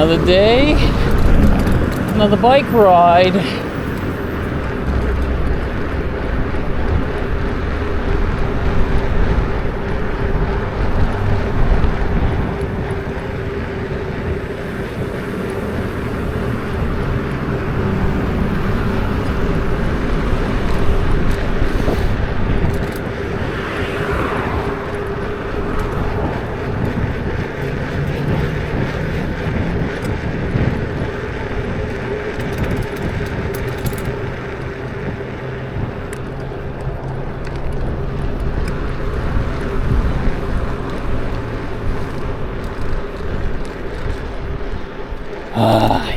Another day, another bike ride.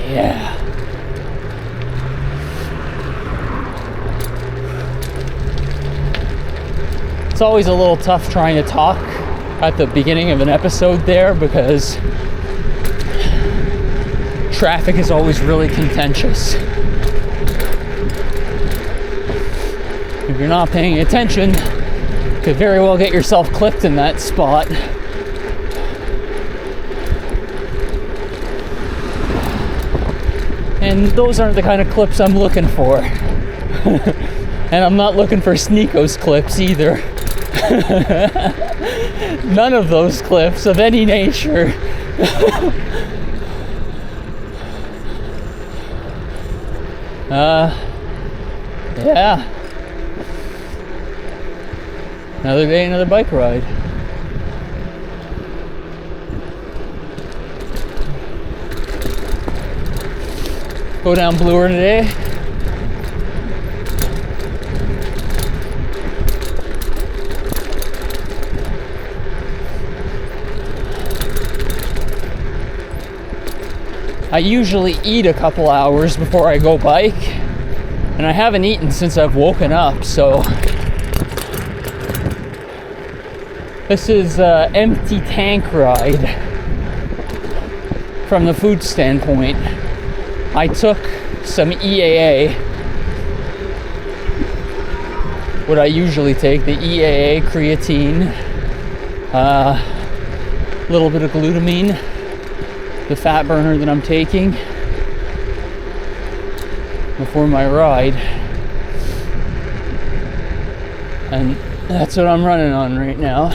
Yeah. It's always a little tough trying to talk at the beginning of an episode there because traffic is always really contentious. If you're not paying attention, you could very well get yourself clipped in that spot. And those aren't the kind of clips I'm looking for. And I'm not looking for Sneako's clips either. None of those clips of any nature. Yeah. Another day, another bike ride. Go down Bloor today. I usually eat a couple hours before I go bike, and I haven't eaten since I've woken up, so this is an empty tank ride from the food standpoint. I took some EAA, what I usually take, the EAA, creatine, a little bit of glutamine, the fat burner that I'm taking before my ride. And that's what I'm running on right now.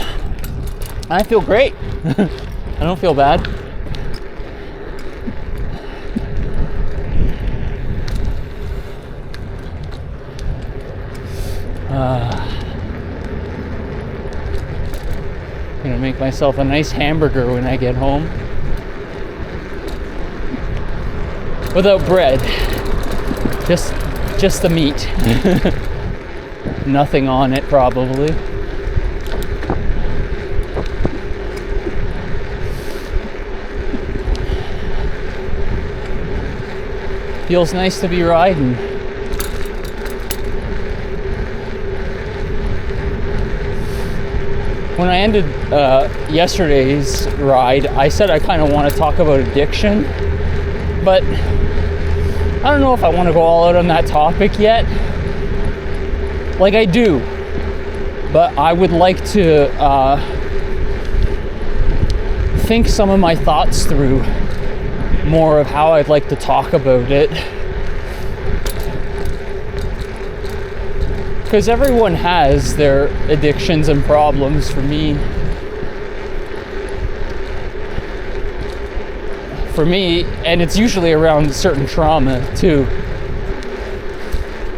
I feel great. I don't feel bad. Gonna make myself a nice hamburger when I get home. Without bread. Just the meat. Nothing on it, probably. Feels nice to be riding. When I ended yesterday's ride, I said I kind of want to talk about addiction, but I don't know if I want to go all out on that topic yet. Like, I do, but I would like to think some of my thoughts through more of how I'd like to talk about it. Because everyone has their addictions and problems. For me, and it's usually around certain trauma too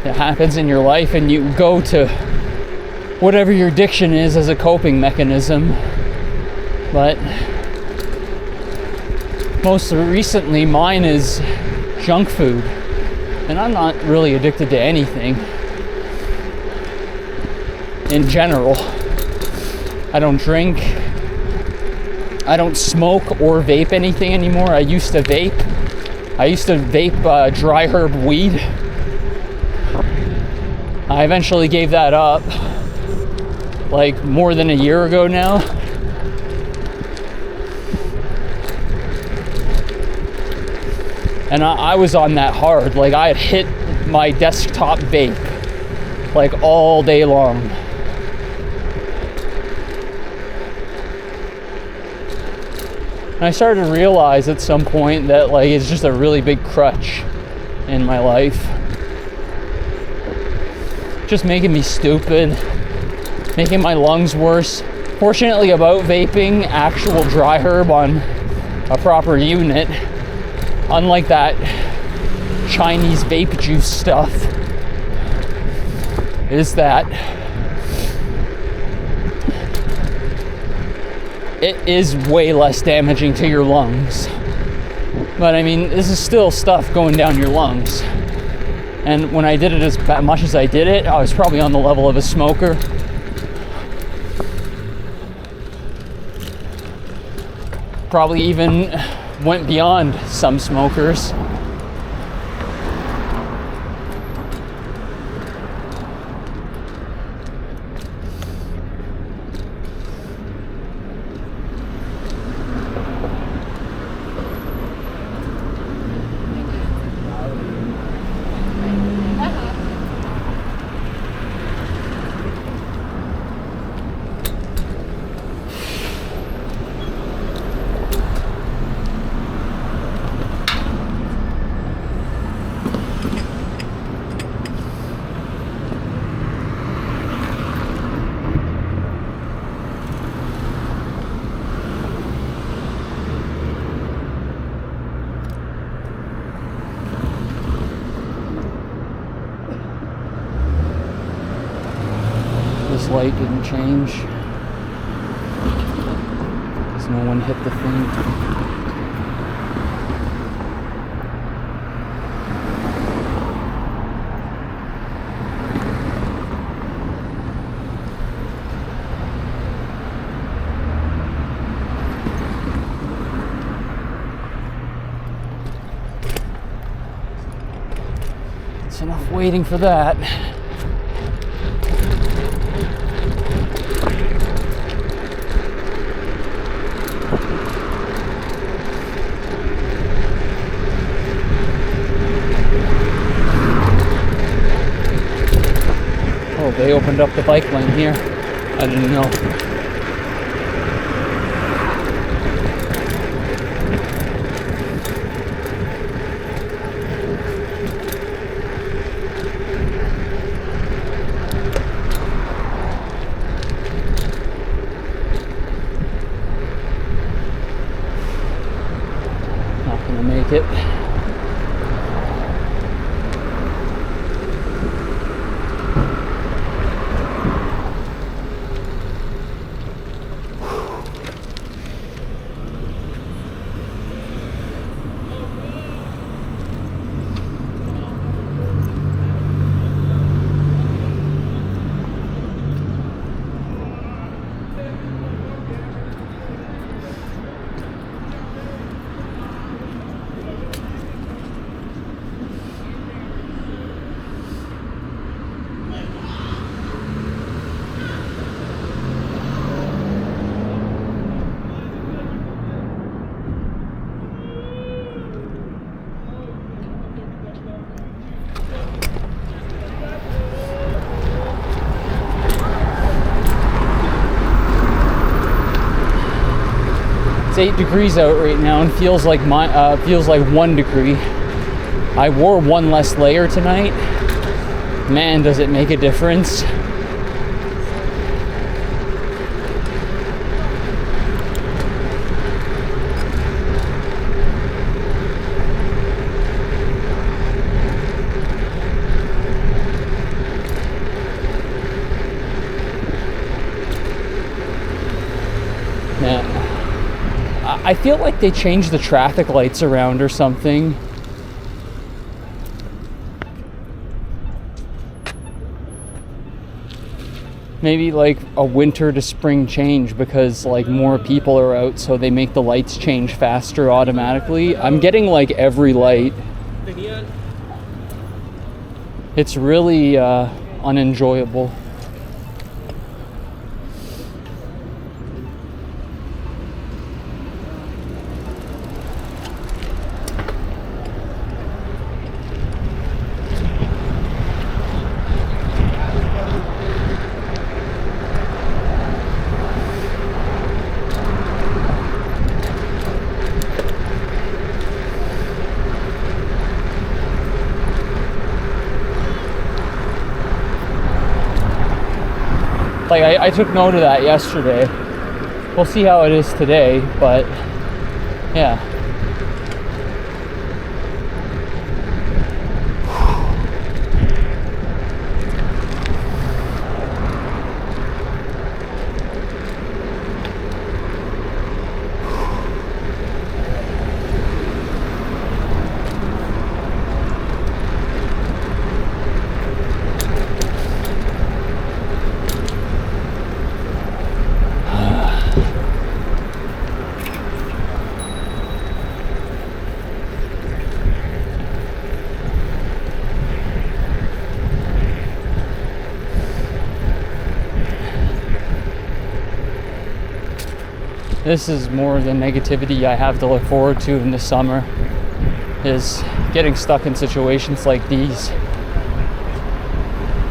that happens in your life, and you go to whatever your addiction is as a coping mechanism. But most recently, mine is junk food, and I'm not really addicted to anything. In general, I don't drink, I don't smoke or vape anything anymore. I used to vape dry herb weed. I eventually gave that up like more than a year ago now. And I was on that hard. Like, I had hit my desktop vape like all day long. And I started to realize at some point that like it's just a really big crutch in my life. Just making me stupid, making my lungs worse. Fortunately about vaping, actual dry herb on a proper unit, unlike that Chinese vape juice stuff, is that it is way less damaging to your lungs. But I mean, this is still stuff going down your lungs. And when I did it as much as I did it, I was probably on the level of a smoker. Probably even went beyond some smokers. This light didn't change because no one hit the thing. It's enough waiting for that. They opened up the bike lane here. I didn't know. Not gonna make it. It's 8 degrees out right now and feels like 1 degree. I wore one less layer tonight. Man, does it make a difference. Yeah. I feel like they changed the traffic lights around or something. Maybe like a winter to spring change because like more people are out, so they make the lights change faster automatically. I'm getting like every light. It's really unenjoyable. Like, I took note of that yesterday. We'll see how it is today, but yeah. This is more the negativity I have to look forward to in the summer, is getting stuck in situations like these.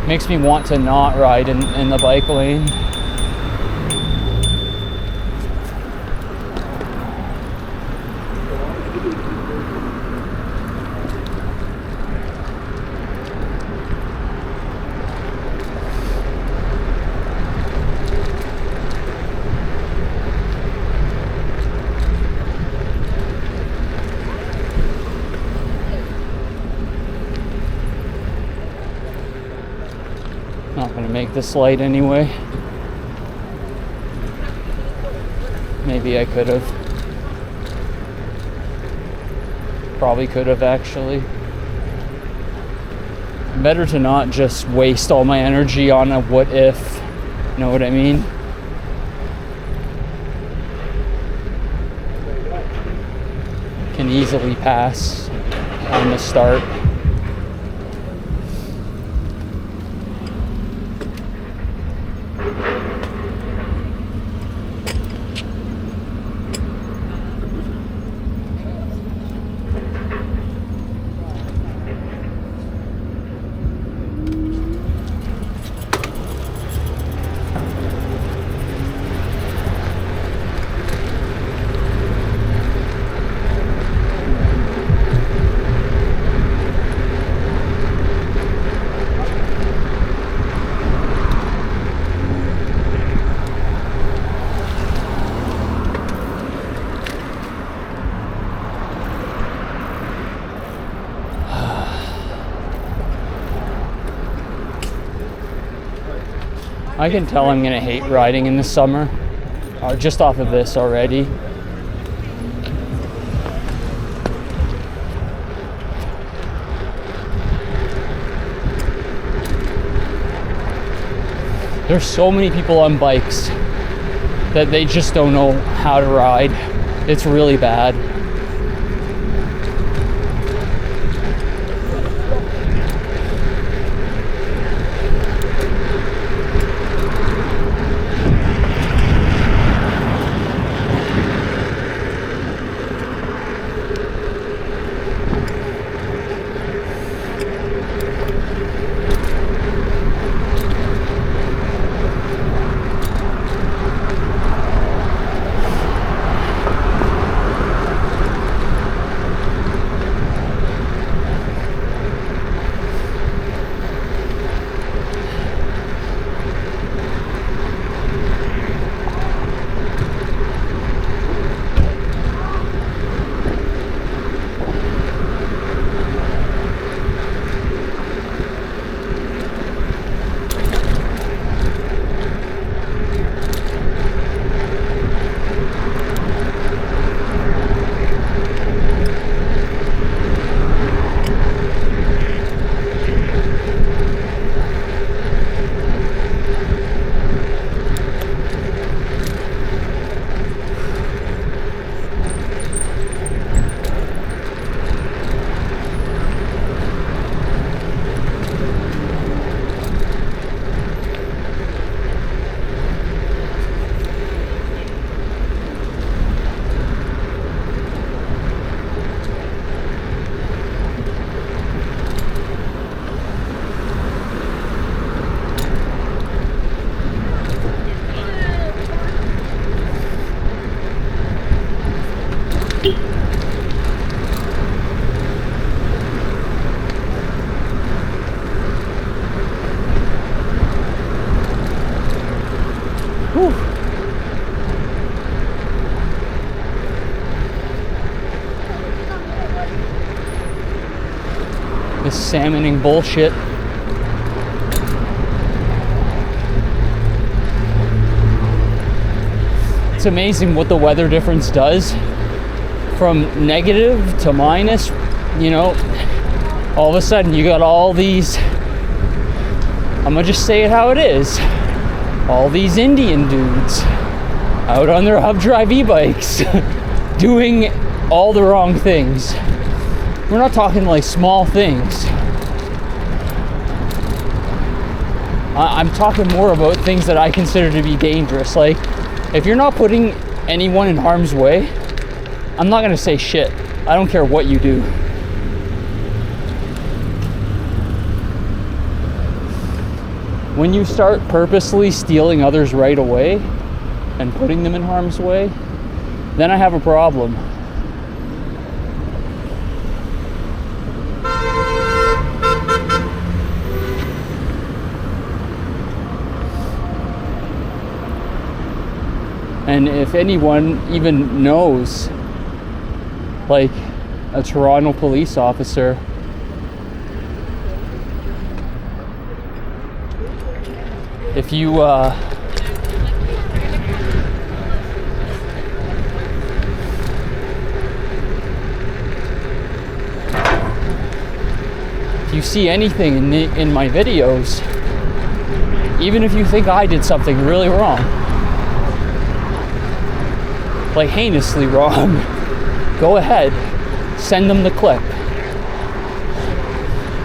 Makes me want to not ride in the bike lane. Not gonna make this light anyway. Maybe I could have. Probably could have, actually. Better to not just waste all my energy on a what if. You know what I mean? Can easily pass on the start. I can tell I'm gonna hate riding in the summer, just off of this already. There's so many people on bikes that they just don't know how to ride. It's really bad. this salmoning bullshit. It's amazing what the weather difference does from negative to minus. You know, all of a sudden you got all these, I'm gonna just say it how it is, all these Indian dudes out on their hub drive e-bikes doing all the wrong things. We're not talking like small things. I'm talking more about things that I consider to be dangerous. Like, if you're not putting anyone in harm's way, I'm not gonna say shit. I don't care what you do. When you start purposely stealing others right away and putting them in harm's way, then I have a problem. And if anyone even knows, like a Toronto police officer, if you see anything in my videos, even if you think I did something really wrong, like heinously wrong, go ahead, send them the clip.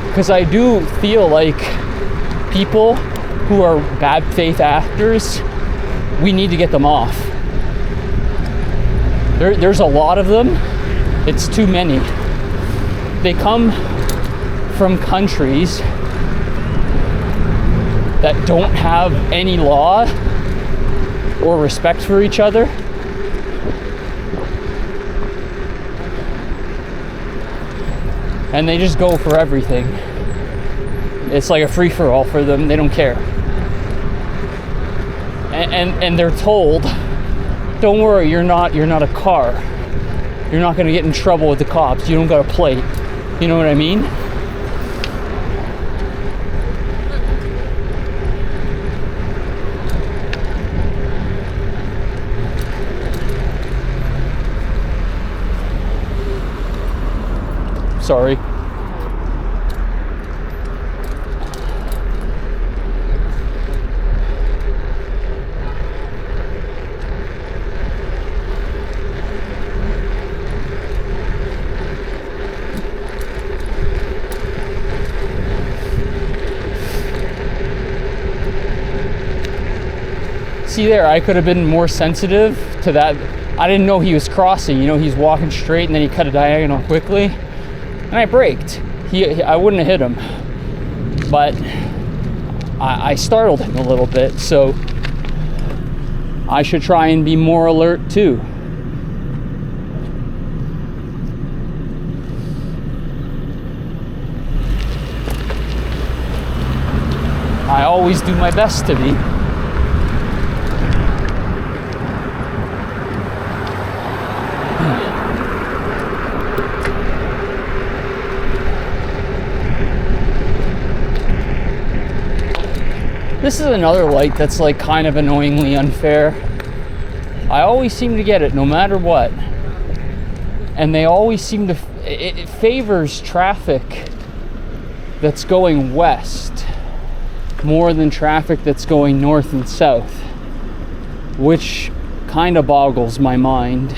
Because I do feel like people who are bad faith actors, we need to get them off. There's a lot of them. It's too many. They come from countries that don't have any law or respect for each other. And they just go for everything. It's like a free-for-all for them. They don't care. And they're told, don't worry, you're not a car. You're not gonna get in trouble with the cops. You don't got a plate. You know what I mean? Sorry. See there, I could have been more sensitive to that. I didn't know he was crossing. You know, he's walking straight and then he cut a diagonal quickly. And I braked. I wouldn't have hit him. But I startled him a little bit, so I should try and be more alert too. I always do my best to be. This is another light that's like kind of annoyingly unfair. I always seem to get it no matter what. And they always seem to, it favors traffic that's going west more than traffic that's going north and south, which kind of boggles my mind.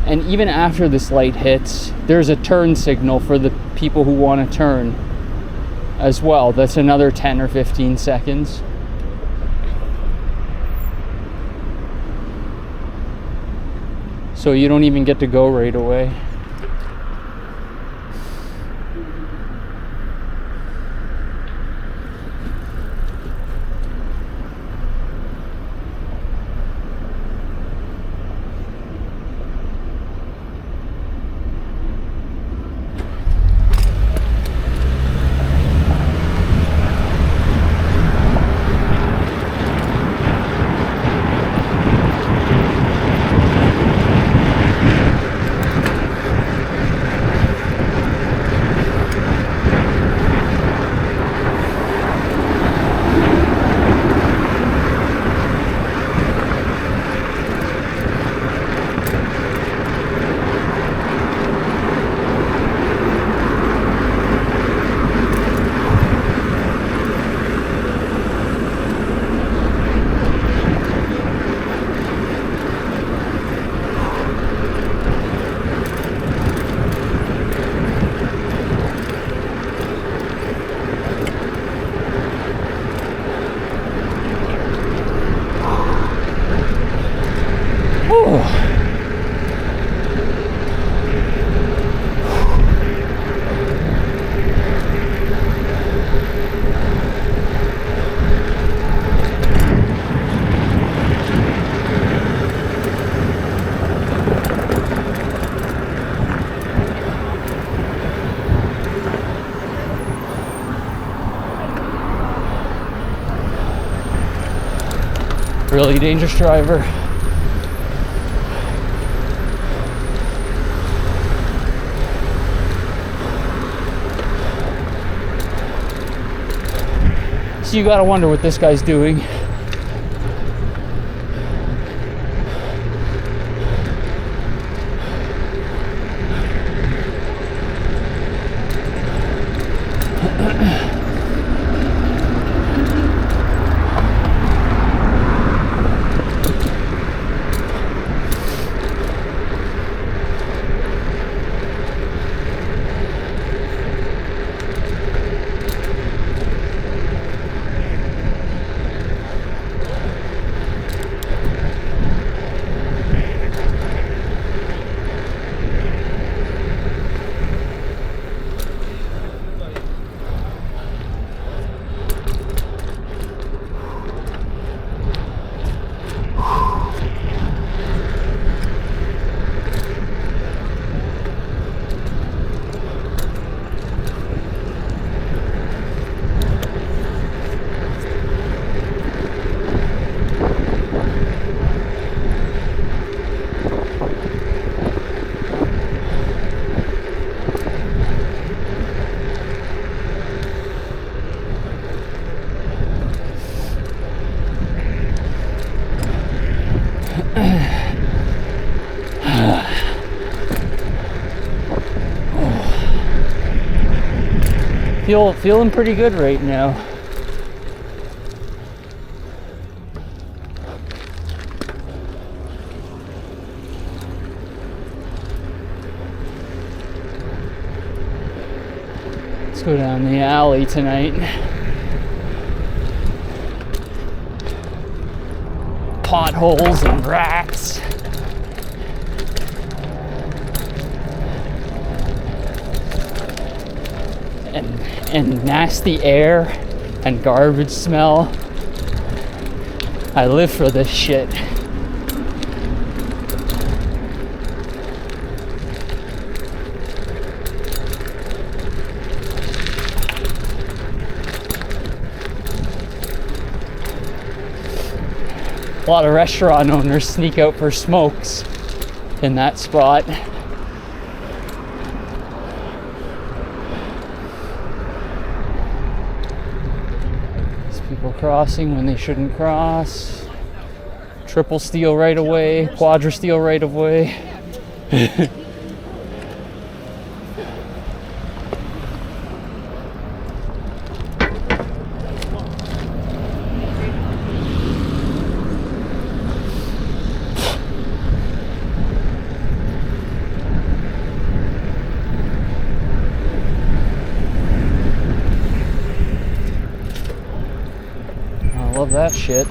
And even after this light hits, there's a turn signal for the people who want to turn as well. That's another 10 or 15 seconds. So you don't even get to go right away. Really dangerous driver. So you gotta wonder what this guy's doing. Feeling pretty good right now. Let's go down the alley tonight. Potholes and rats. And nasty air and garbage smell. I live for this shit. A lot of restaurant owners sneak out for smokes in that spot. People crossing when they shouldn't cross. Triple steel right away, quadra steel right away. Love that shit.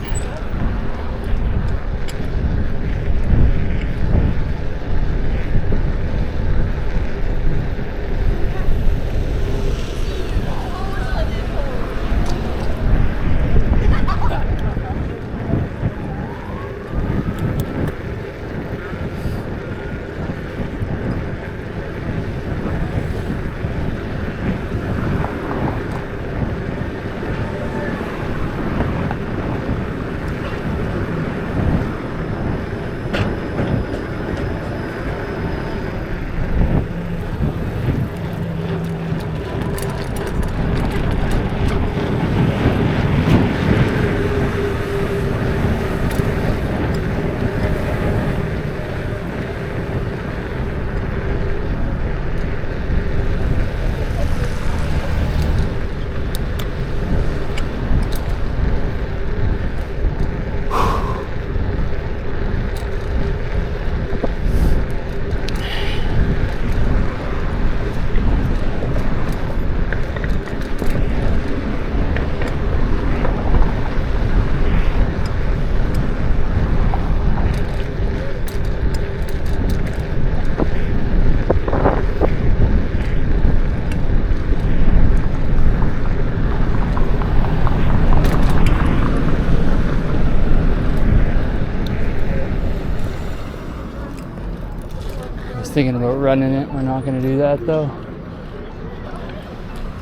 thinking about running it. We're not going to do that though.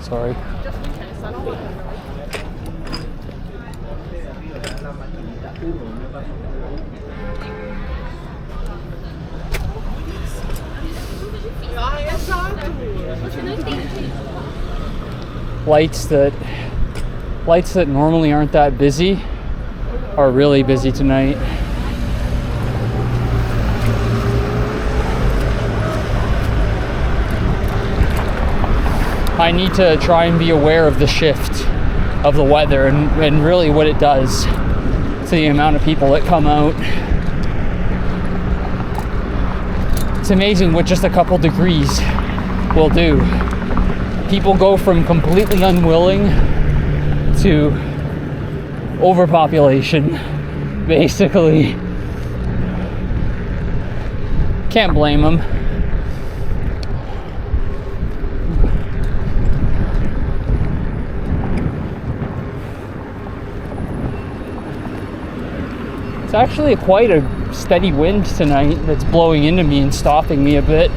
Sorry. Lights that normally aren't that busy are really busy tonight. I need to try and be aware of the shift of the weather and really what it does to the amount of people that come out. It's amazing what just a couple degrees will do. People go from completely unwilling to overpopulation, basically. Can't blame them. It's actually quite a steady wind tonight that's blowing into me and stopping me a bit.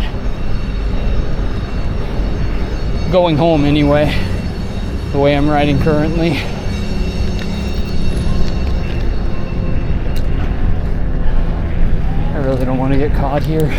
Going home anyway, the way I'm riding currently. I really don't want to get caught here.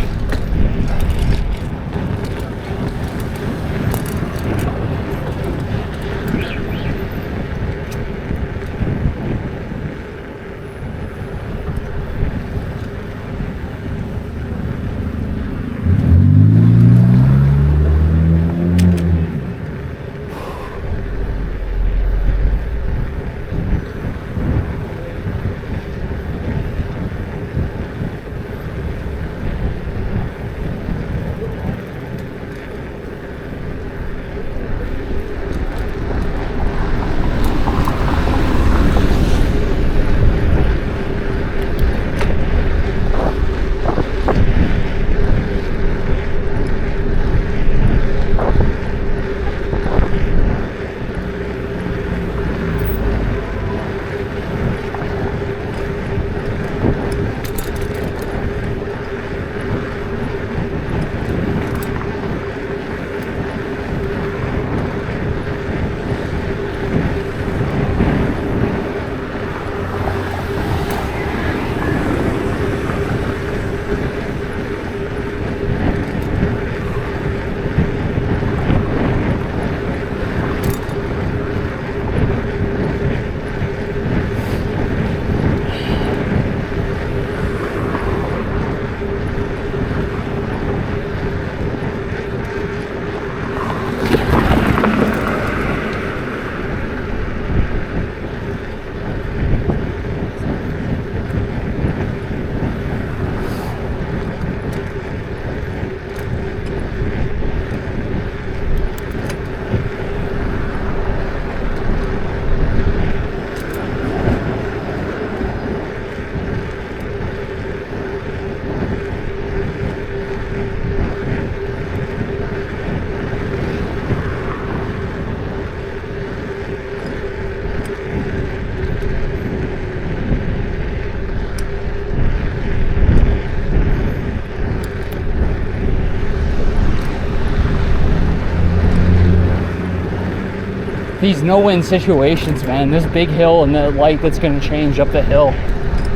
These no-win situations, man. This big hill and the light that's going to change up the hill.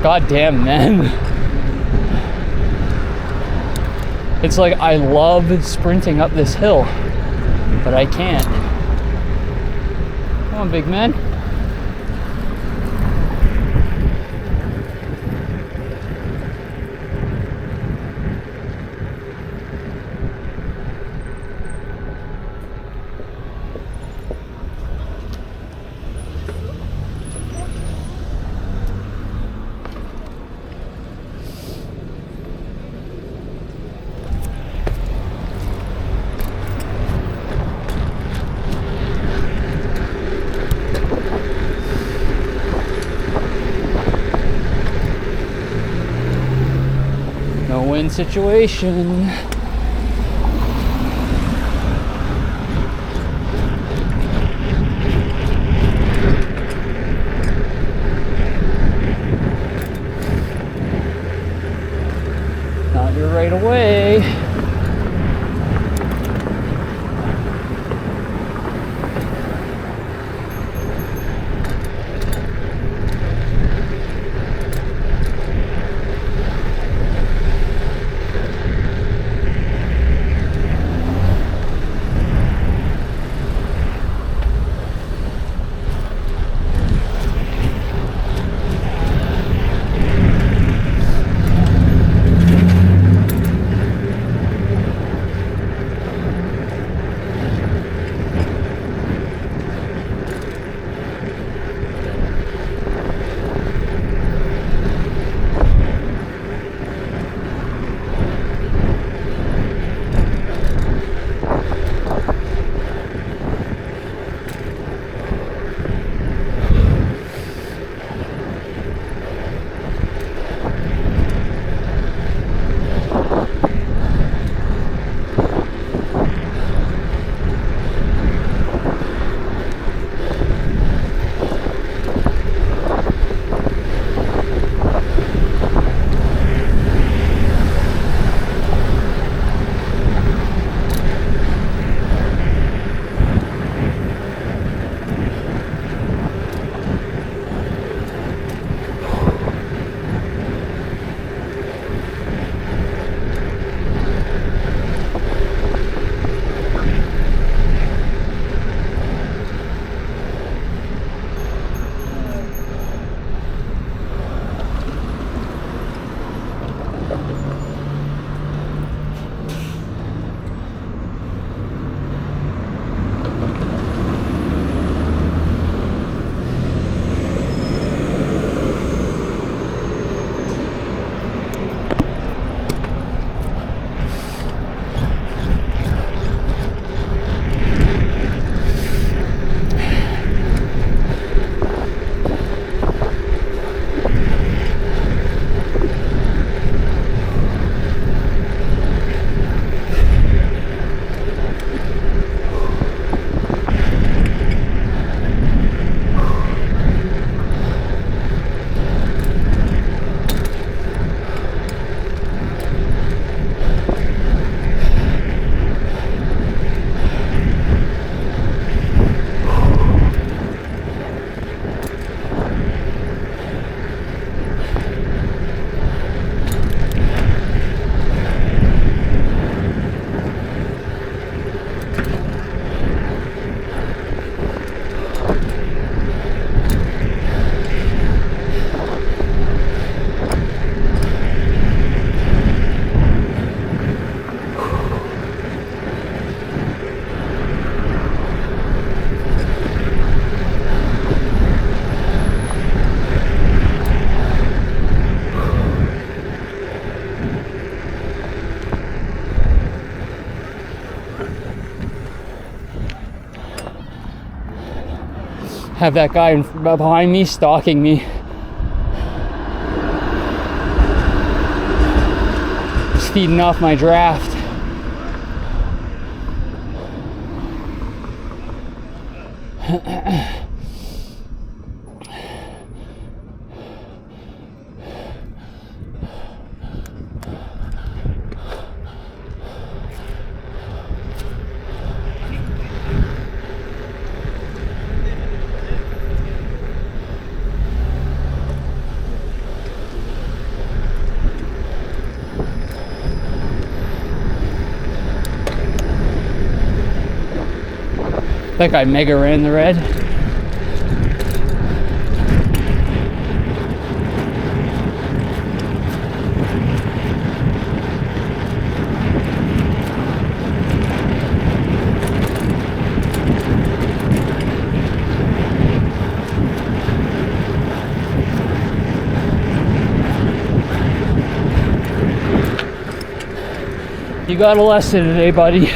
God damn, man. It's like I love sprinting up this hill, but I can't. Come on, big man. No-win situation. Not here right away. Have that guy behind me stalking me. Just feeding off my draft. That guy mega ran the red. You got a lesson today, buddy.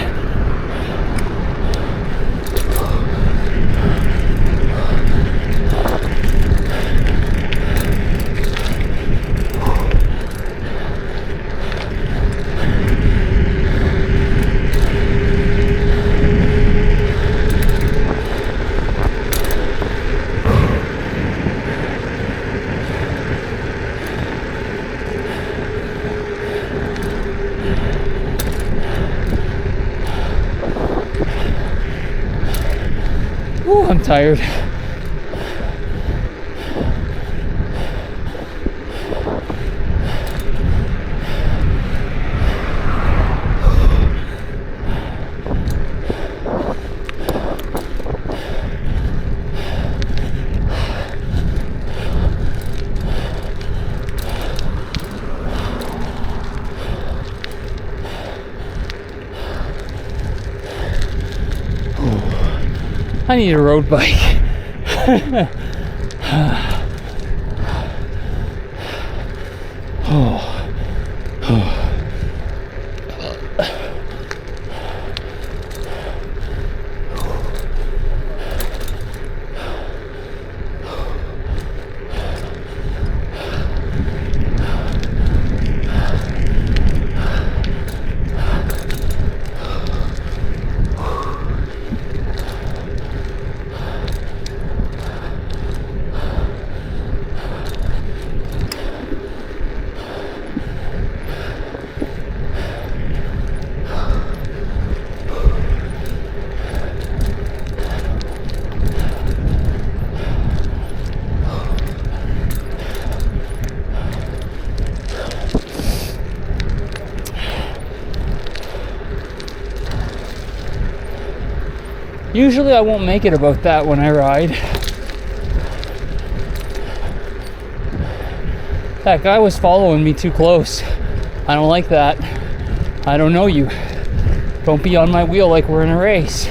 Ooh, I'm tired. I need a road bike. Usually I won't make it about that when I ride. That guy was following me too close. I don't like that. I don't know you. Don't be on my wheel like we're in a race.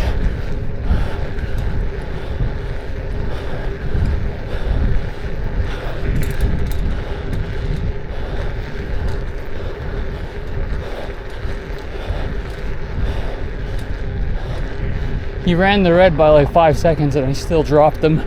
He ran the red by like 5 seconds and I still dropped them.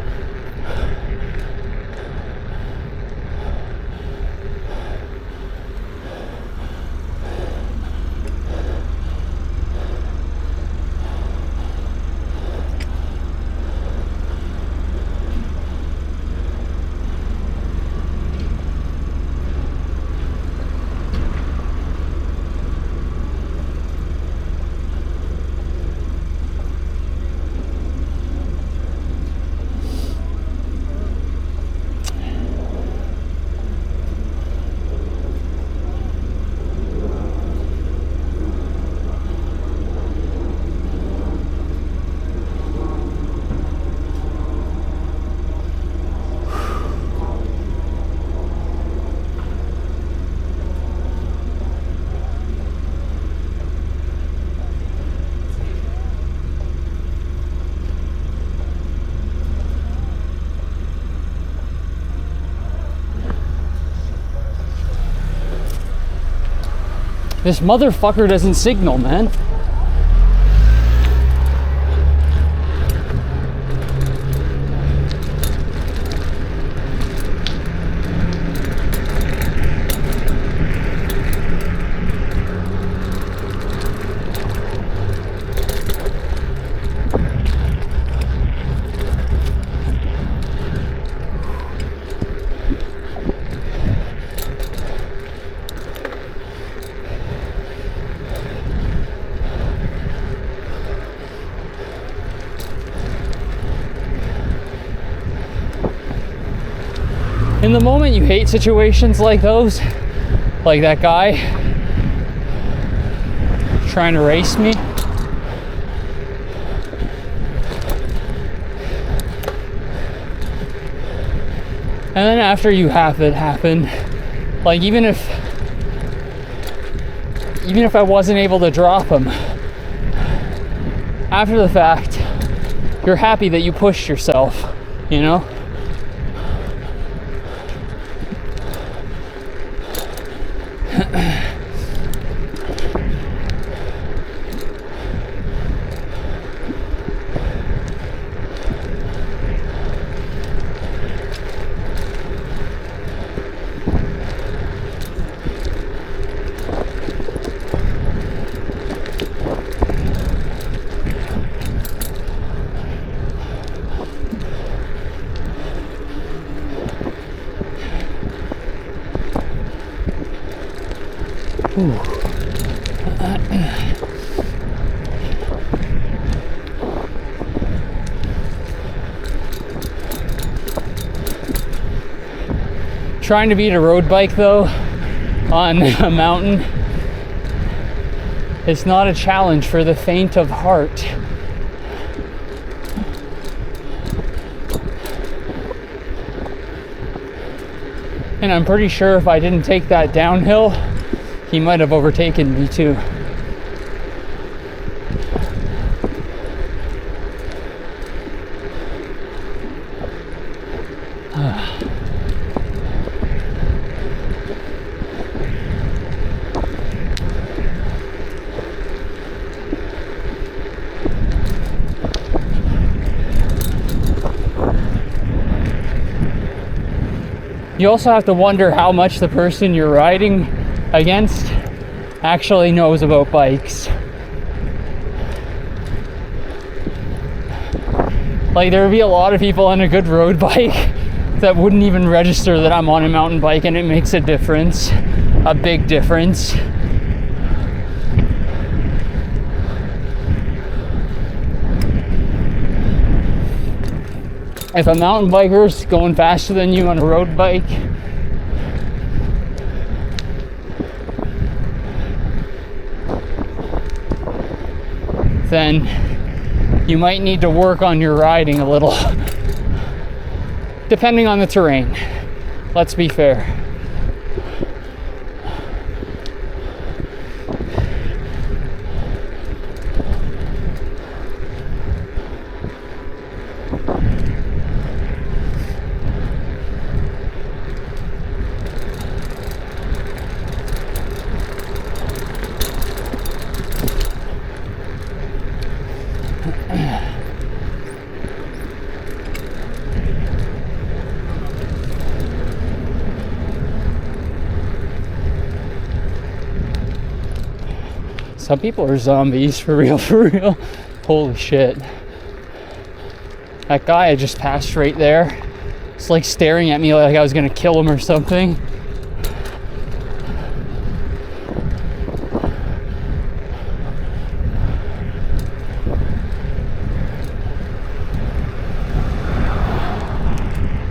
This motherfucker doesn't signal, man. In the moment, you hate situations like those, like that guy trying to race me. And then after you have it happen, like even if I wasn't able to drop him, after the fact, you're happy that you pushed yourself, you know? Trying to beat a road bike though on a mountain is not a challenge for the faint of heart. And I'm pretty sure if I didn't take that downhill, he might have overtaken me too. You also have to wonder how much the person you're riding against actually knows about bikes. Like, there would be a lot of people on a good road bike that wouldn't even register that I'm on a mountain bike, and it makes a difference, a big difference. If a mountain biker's going faster than you on a road bike, then you might need to work on your riding a little, depending on the terrain. Let's be fair. Some people are zombies, for real, for real. Holy shit. That guy I just passed right there, it's like staring at me like I was gonna kill him or something.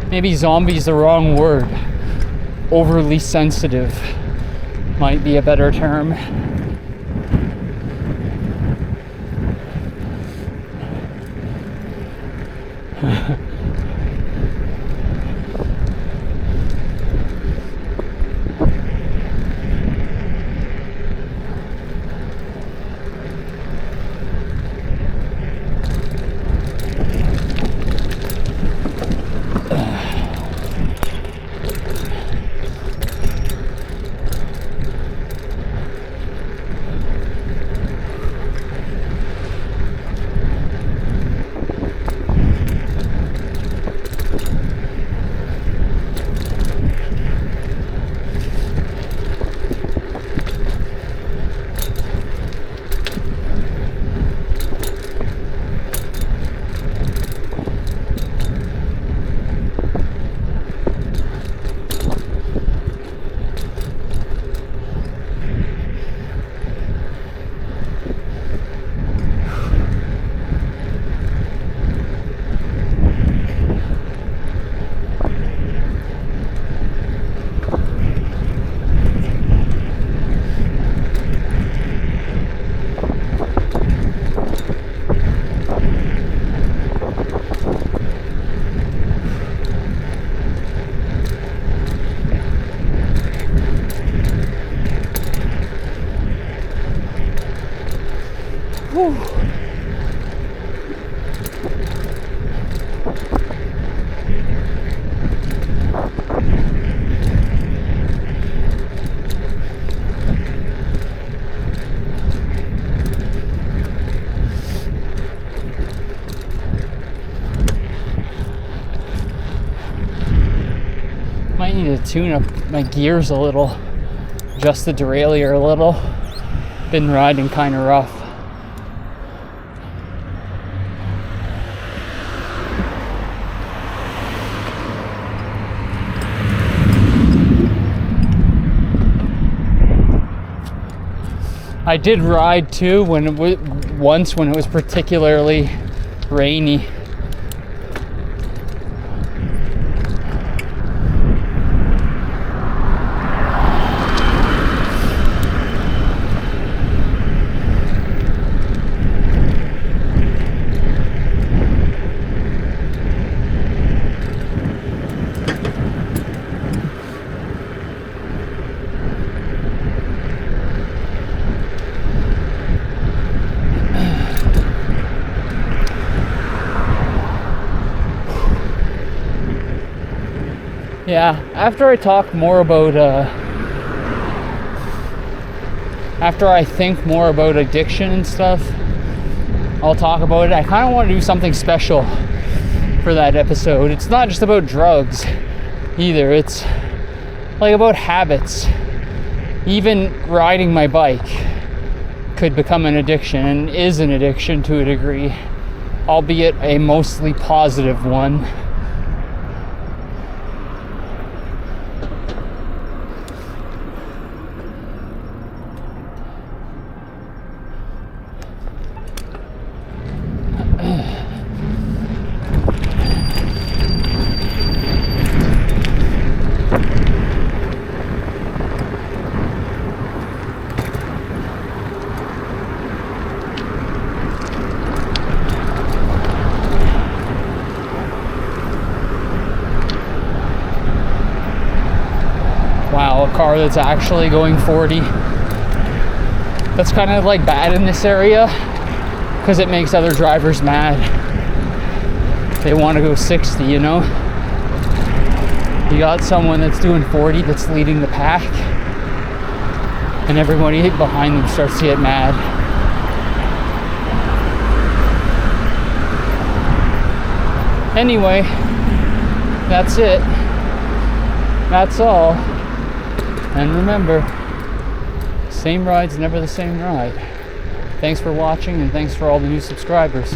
Maybe zombie's the wrong word. Overly sensitive might be a better term. Whew. Might need to tune up my gears a little, adjust the derailleur a little. Been riding kind of rough. I did ride too once when it was particularly rainy. Yeah, after I talk more about, after I think more about addiction and stuff, I'll talk about it. I kind of want to do something special for that episode. It's not just about drugs either. It's like about habits. Even riding my bike could become an addiction and is an addiction to a degree, albeit a mostly positive one. Wow, a car that's actually going 40. That's kind of like bad in this area because it makes other drivers mad. They want to go 60, you know? You got someone that's doing 40 that's leading the pack, and everybody behind them starts to get mad. Anyway, that's it. That's all. And remember, same ride's never the same ride. Thanks for watching, and thanks for all the new subscribers.